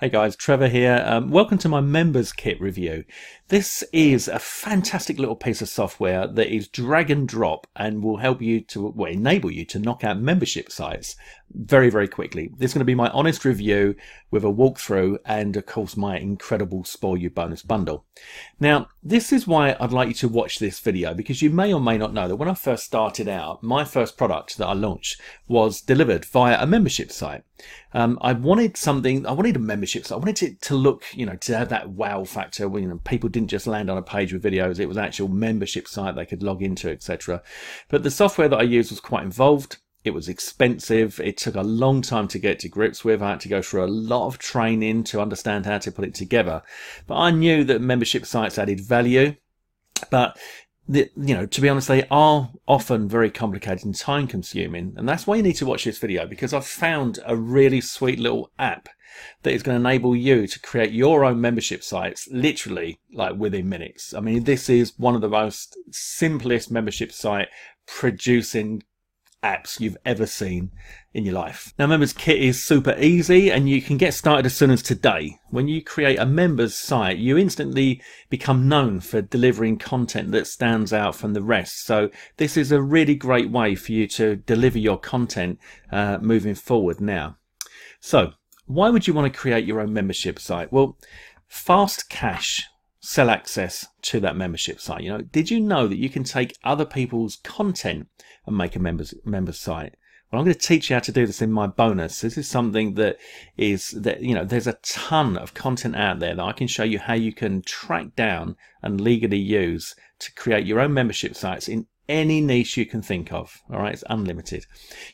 Hey guys, Trevor here. Welcome to my members kit review. This is a fantastic little piece of software that is drag and drop and will help you to, well, enable you to knock out membership sites very, very quickly. This is going to be my honest review with a walkthrough and of course my incredible Spoil You bonus bundle. Now, this is why I'd like you to watch this video, because you may or may not know that when I first started out, my first product that I launched was delivered via a membership site. I wanted a membership site. I wanted it to look, to have that wow factor when people didn't just land on a page with videos. It was an actual membership site they could log into, etc. But the software that I used was quite involved. It was expensive. It took a long time to get to grips with. I had to go through a lot of training to understand how to put it together. But I knew that membership sites added value. But to be honest, they are often very complicated and time consuming. And that's why you need to watch this video, because I've found a really sweet little app that is going to enable you to create your own membership sites literally like within minutes. I mean, this is one of the most simplest membership site producing apps you've ever seen in your life. Now, Members Kit is super easy and you can get started as soon as today. When you create a members site, you instantly become known for delivering content that stands out from the rest. So this is a really great way for you to deliver your content moving forward now. So why would you want to create your own membership site? Well, fast cash sell access to that membership site. Did you know that you can take other people's content and make a members site? Well, I'm going to teach you how to do this in my bonus. This is something that there's a ton of content out there that I can show you how you can track down and legally use to create your own membership sites in any niche you can think of. All right, it's unlimited.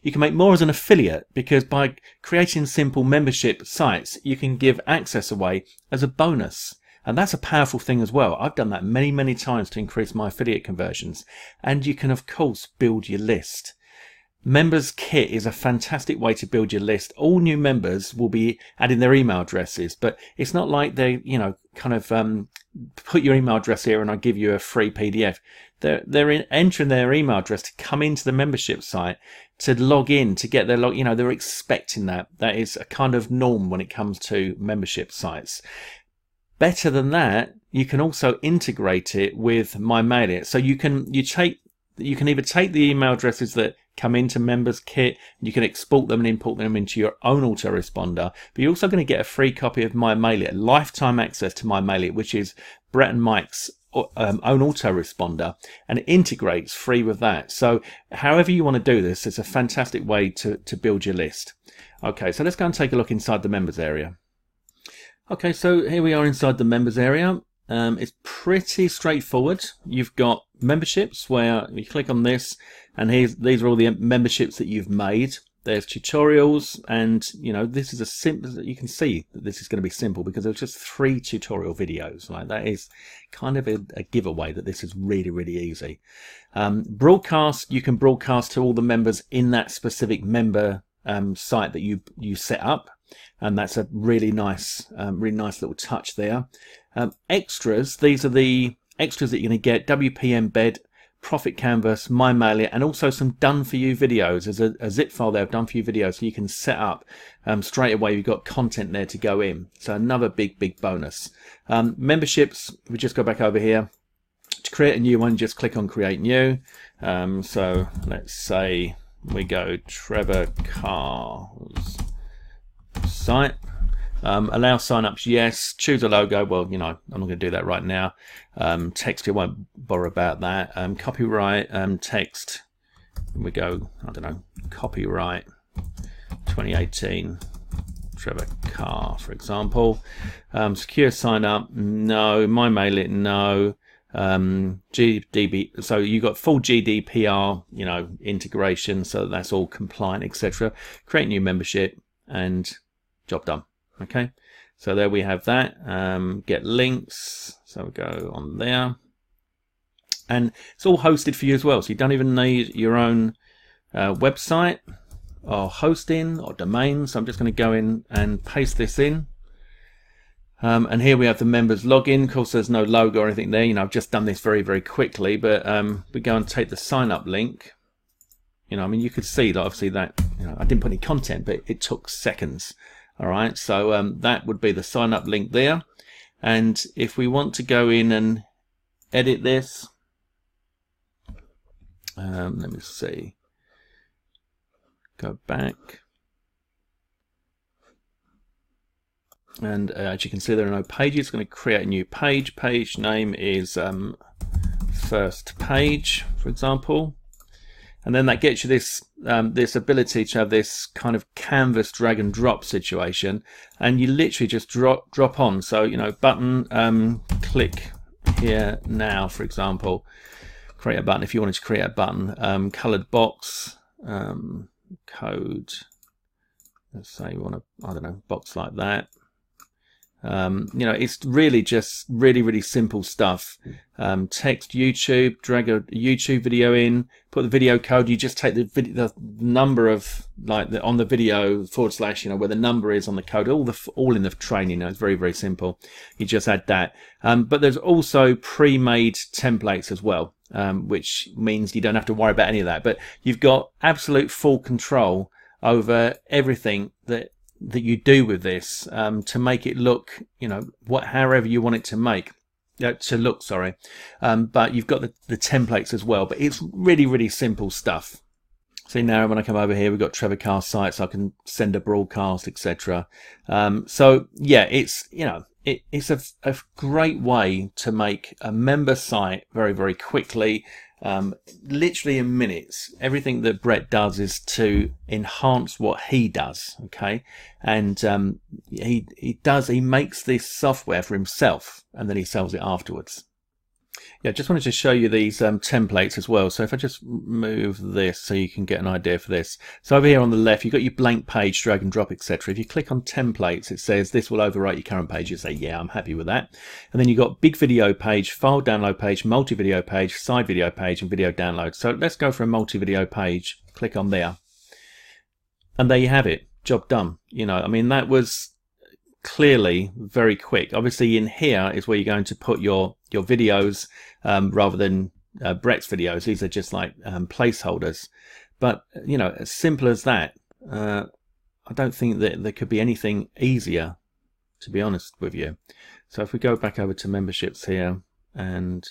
You can make more as an affiliate, because by creating simple membership sites, you can give access away as a bonus. And that's a powerful thing as well. I've done that many, many times to increase my affiliate conversions. And you can, of course, build your list. Members Kit is a fantastic way to build your list. All new members will be adding their email addresses, but it's not like they, put your email address here and I give you a free PDF. They're entering their email address to come into the membership site, to log in, to get their log. They're expecting that. That is a kind of norm when it comes to membership sites. Better than that, you can also integrate it with My Mail It. So you can either take the email addresses that come into Members Kit, and you can export them and import them into your own autoresponder. But you're also going to get a free copy of My Mail It, lifetime access to My Mail It, which is Brett and Mike's own autoresponder, and it integrates free with that. So however you want to do this, it's a fantastic way to build your list. Okay, so let's go and take a look inside the members area. Okay, so here we are inside the members area. It's pretty straightforward. You've got memberships where you click on this, and these are all the memberships that you've made. There's tutorials, and this is a simple. You can see that this is going to be simple because there's just 3 tutorial videos. Like, that is kind of a giveaway that this is really, really easy. Broadcast, you can broadcast to all the members in that specific member site that you set up. And that's a really nice little touch there. Extras, these are the extras that you're going to get: WP Embed, Profit Canvas, My Mail It, and also some done for you videos. There's a zip file there of done for you videos, so you can set up straight away. You've got content there to go in. So another big bonus. Memberships, we just go back over here. To create a new one, just click on Create New. So let's say we go Trevor Carr's site. Allow sign-ups, yes. Choose a logo. Well, I'm not going to do that right now. Text, I won't bother about that. Copyright, text, we go, I don't know, copyright 2018 Trevor Carr, for example. Secure sign-up, no. My Mail It, no. GDB, so you got full GDPR, integration, so that's all compliant, etc. Create new membership, and job done. Okay, so there we have that. Get links, so we go on there, and it's all hosted for you as well, so you don't even need your own website or hosting or domain. So I'm just going to go in and paste this in, and here we have the members login. Of course, there's no logo or anything there. I've just done this very, very quickly, but we go and take the sign up link. You could see that obviously that I didn't put any content, but it took seconds. All right, so that would be the sign up link there. And if we want to go in and edit this, let me see, go back. And as you can see, there are no pages. It's going to create a new page. Page name is first page, for example. And then that gets you this this ability to have this kind of canvas drag and drop situation, and you literally just drop on. So, you know, button, click here now, for example, create a button if you wanted to create a button, colored box, code, let's say you want to, I don't know, box like that. You know, it's really just really simple stuff. Text YouTube, drag a YouTube video in, put the video code. You just take the number of, like, on the video / you know, where the number is on the code, all in the training. You know, it's very simple. You just add that. But there's also pre-made templates as well, which means you don't have to worry about any of that. But you've got absolute full control over everything that you do with this, to make it look, you know, however you want it to look, sorry. But you've got the templates as well, but it's really simple stuff. See, now when I come over here, we've got Trevor Cast sites, so I can send a broadcast, etc. So yeah, it's, you know, it's a great way to make a member site very quickly. Literally in minutes. Everything that Brett does is to enhance what he does, okay? And he makes this software for himself, and then he sells it afterwards. Yeah, just wanted to show you these templates as well. So if I just move this so you can get an idea for this. So over here on the left, you've got your blank page, drag and drop, etc. If you click on templates, it says this will overwrite your current page. You say, yeah, I'm happy with that. And then you've got big video page, file download page, multi-video page, side video page, and video download. So let's go for a multi-video page. Click on there. And there you have it. Job done. You know, I mean, that was clearly very quick. Obviously in here is where you're going to put your videos, rather than Brett's videos. These are just like placeholders, but you know, as simple as that. I don't think that there could be anything easier, to be honest with you. So if we go back over to memberships here, and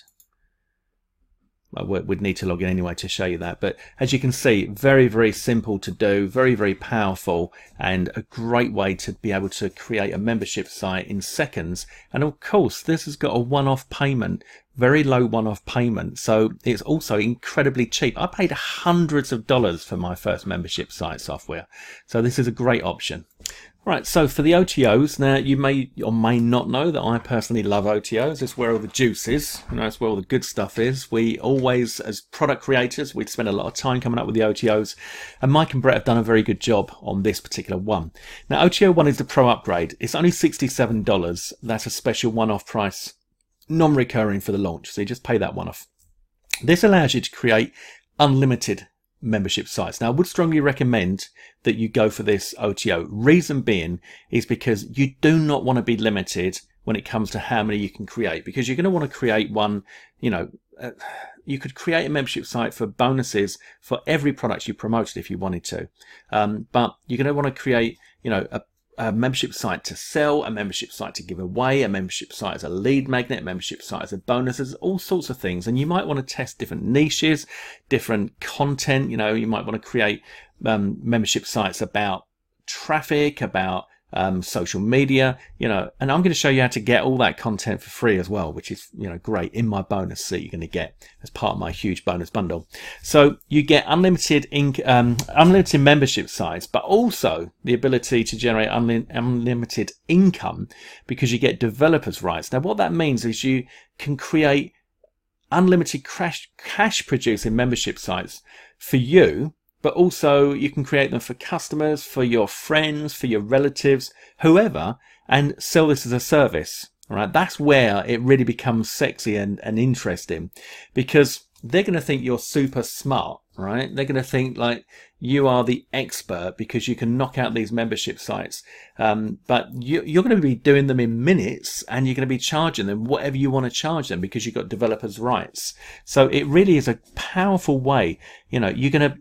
well, we'd need to log in anyway to show you that, but as you can see, very simple to do, very powerful, and a great way to be able to create a membership site in seconds. And of course, this has got a one-off payment, very low one-off payment, so it's also incredibly cheap. I paid hundreds of dollars for my first membership site software, so this is a great option. Right, so for the OTOs, now you may or may not know that I personally love OTOs. It's where all the juice is, you know, it's where all the good stuff is. We always, as product creators, we spend a lot of time coming up with the OTOs, and Mike and Brett have done a very good job on this particular one. Now, OTO 1 is the Pro upgrade. It's only $67. That's a special one-off price, non-recurring for the launch, so you just pay that one off. This allows you to create unlimited membership sites. Now, I would strongly recommend that you go for this OTO. Reason being is because you do not want to be limited when it comes to how many you can create, because you're going to want to create one, you know, you could create a membership site for bonuses for every product you promoted if you wanted to, but you're going to want to create, you know, a membership site to sell, a membership site to give away, a membership site as a lead magnet, a membership site as a bonus, there's all sorts of things. And you might want to test different niches, different content. You know, you might want to create membership sites about traffic, about social media, you know, and I'm going to show you how to get all that content for free as well, which is, you know, great in my bonus that you're going to get as part of my huge bonus bundle. So you get unlimited unlimited membership sites, but also the ability to generate unlimited income, because you get developers' rights. Now, what that means is you can create unlimited cash producing membership sites for you, but also you can create them for customers, for your friends, for your relatives, whoever, and sell this as a service. All right, that's where it really becomes sexy and interesting, because they're going to think you're super smart, right? They're going to think like you are the expert because you can knock out these membership sites. But you're going to be doing them in minutes, and you're going to be charging them whatever you want to charge them because you've got developers' rights. So it really is a powerful way. You know, you're going to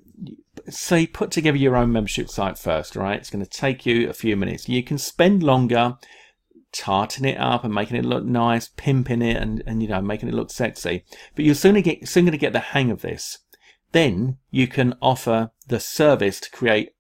say put together your own membership site first, right? It's going to take you a few minutes. You can spend longer tarting it up and making it look nice, pimping it, and you know, making it look sexy. But you're soon going to get the hang of this. Then you can offer the service to create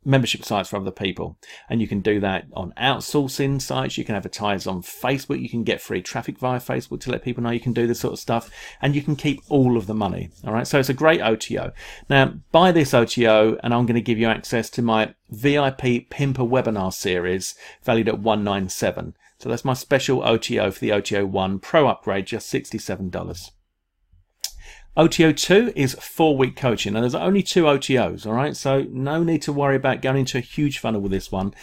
membership sites for other people, and you can do that on outsourcing sites. You can advertise on Facebook. You can get free traffic via Facebook to let people know you can do this sort of stuff, and you can keep all of the money. All right, so it's a great OTO. Now buy this OTO and I'm going to give you access to my VIP Pimper webinar series valued at $197. So that's my special OTO for the OTO 1 Pro upgrade, just $67. OTO 2 is 4-week coaching, and there's only 2 OTOs, all right? So no need to worry about going into a huge funnel with this one.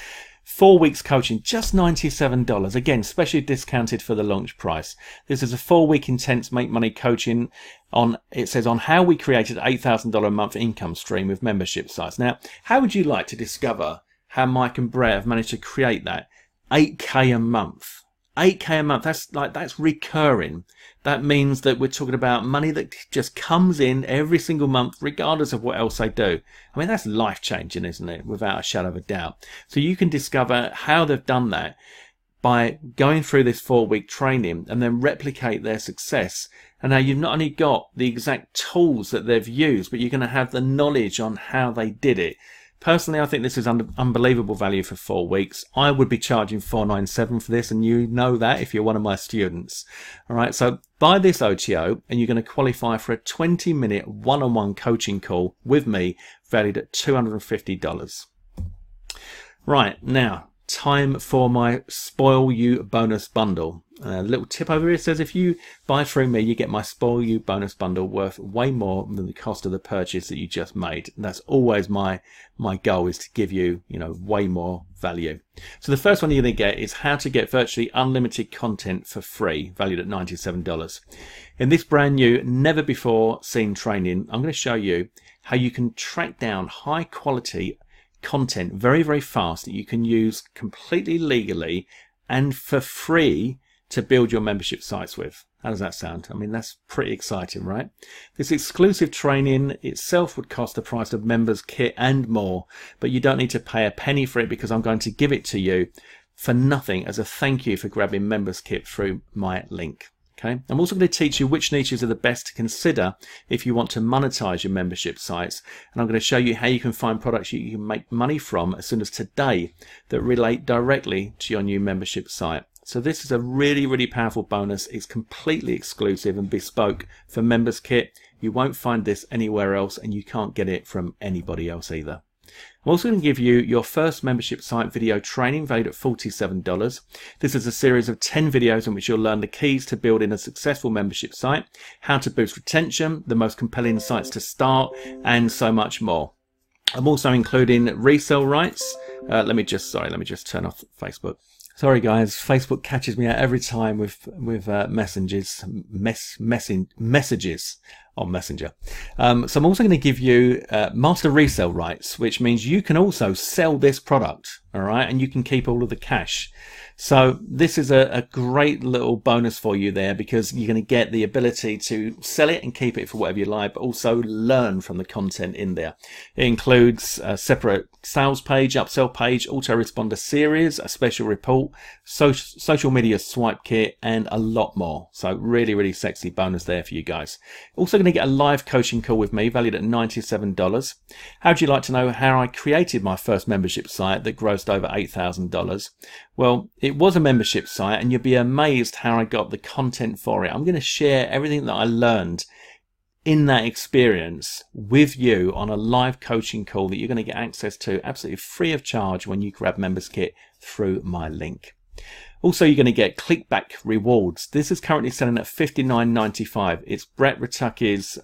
4 weeks coaching, just $97. Again, specially discounted for the launch price. This is a 4-week intense make money coaching on, it says, on how we created $8,000 a month income stream with membership sites. Now, how would you like to discover how Mike and Brett have managed to create that? 8K a month. 8K a month, that's recurring. That means that we're talking about money that just comes in every single month, regardless of what else they do. I mean, that's life changing, isn't it? Without a shadow of a doubt. So you can discover how they've done that by going through this 4-week training and then replicate their success. And now you've not only got the exact tools that they've used, but you're going to have the knowledge on how they did it. Personally, I think this is unbelievable value for 4 weeks. I would be charging $497 for this, and you know that if you're one of my students. All right, so buy this OTO, and you're going to qualify for a 20-minute one-on-one coaching call with me, valued at $250. Right, now, time for my Spoil You bonus bundle. A little tip over here says if you buy through me, you get my Spoil You bonus bundle worth way more than the cost of the purchase that you just made. And that's always my goal, is to give you, you know, way more value. So the first one you're going to get is how to get virtually unlimited content for free, valued at $97. In this brand new, never before seen training, I'm going to show you how you can track down high quality content very, very fast that you can use completely legally and for free to build your membership sites with. How does that sound? I mean, that's pretty exciting, right? This exclusive training itself would cost the price of members kit and more, but you don't need to pay a penny for it because I'm going to give it to you for nothing as a thank you for grabbing members kit through my link. Okay. I'm also going to teach you which niches are the best to consider if you want to monetize your membership sites. And I'm going to show you how you can find products you can make money from as soon as today that relate directly to your new membership site. So this is a really, really powerful bonus. It's completely exclusive and bespoke for Members Kit. You won't find this anywhere else, and you can't get it from anybody else either. I'm also going to give you your first membership site video training valued at $47. This is a series of 10 videos in which you'll learn the keys to building a successful membership site, how to boost retention, the most compelling sites to start, and so much more. I'm also including resale rights. Let me just turn off Facebook. Sorry guys, Facebook catches me out every time with messages on Messenger. So I'm also going to give you master resale rights, which means you can also sell this product, all right, and you can keep all of the cash. So this is a great little bonus for you there, because you're going to get the ability to sell it and keep it for whatever you like, but also learn from the content in there. It includes a separate sales page, upsell page, autoresponder series, a special report, social media swipe kit, and a lot more. So really, really sexy bonus there for you guys. Also going to get a live coaching call with me valued at $97. How'd you like to know how I created my first membership site that grossed over $8,000? Well, it was a membership site, and you'll be amazed how I got the content for it. I'm going to share everything that I learned in that experience with you on a live coaching call that you're going to get access to absolutely free of charge when you grab Members Kit through my link. Also, you're going to get clickback rewards. This is currently selling at $59.95. It's Brett Ruteki's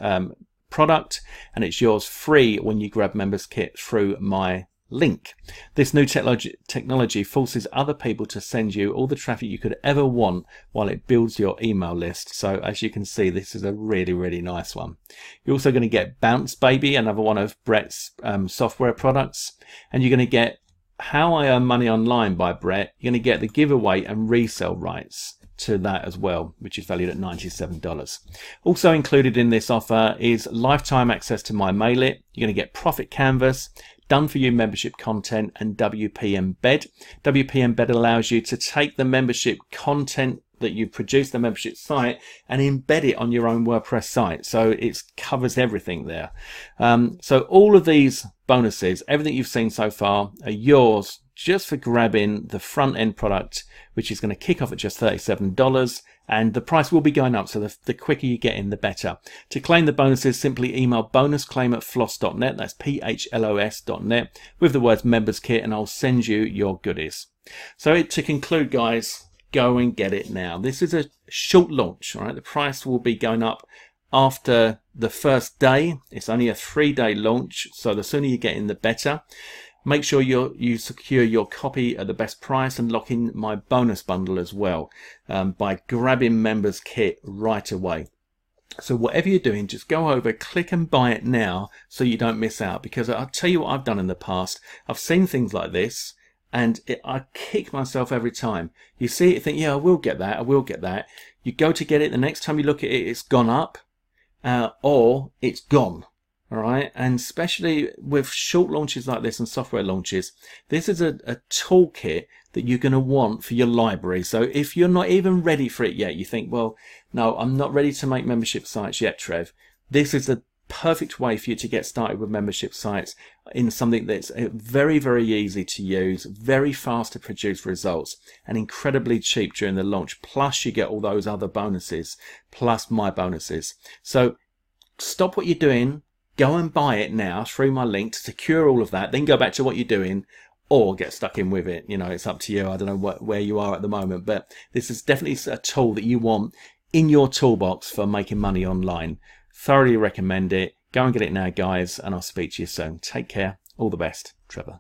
product, and it's yours free when you grab Members Kit through my link. This new technology forces other people to send you all the traffic you could ever want while it builds your email list. So as you can see, this is a really, really nice one. You're also going to get Bounce Baby, another one of Brett's software products, and you're going to get How I Earn Money Online by Brett. You're going to get the giveaway and resale rights to that as well, which is valued at $97. Also included in this offer is lifetime access to my mail it. You're going to get Profit Canvas, done for you membership content, and WP Embed. WP Embed allows you to take the membership content that you produce, the membership site, and embed it on your own WordPress site. So it covers everything there. So all of these bonuses, everything you've seen so far, are yours just for grabbing the front end product, which is going to kick off at just $37. And the price will be going up, so the quicker you get in, the better. To claim the bonuses, simply email bonusclaim@floss.net, that's PHLOS.net, with the words members kit, and I'll send you your goodies. So to conclude, guys, go and get it now. This is a short launch, all right? The price will be going up after the first day. It's only a 3-day launch, so the sooner you get in, the better. Make sure you secure your copy at the best price and lock in my bonus bundle as well by grabbing members kit right away. So whatever you're doing, just go over, click and buy it now so you don't miss out, because I'll tell you what I've done in the past. I've seen things like this and I kick myself every time. You see it, you think, yeah, I will get that, I will get that. You go to get it, the next time you look at it, it's gone up or it's gone. All right, and especially with short launches like this and software launches, this is a toolkit that you're going to want for your library. So if you're not even ready for it yet, you think, well, no, I'm not ready to make membership sites yet, Trev. This is the perfect way for you to get started with membership sites in something that's very, very easy to use, very fast to produce results, and incredibly cheap during the launch. Plus, you get all those other bonuses, plus my bonuses. So stop what you're doing. Go and buy it now through my link to secure all of that. Then go back to what you're doing or get stuck in with it. You know, it's up to you. I don't know where you are at the moment, but this is definitely a tool that you want in your toolbox for making money online. Thoroughly recommend it. Go and get it now, guys, and I'll speak to you soon. Take care. All the best. Trevor.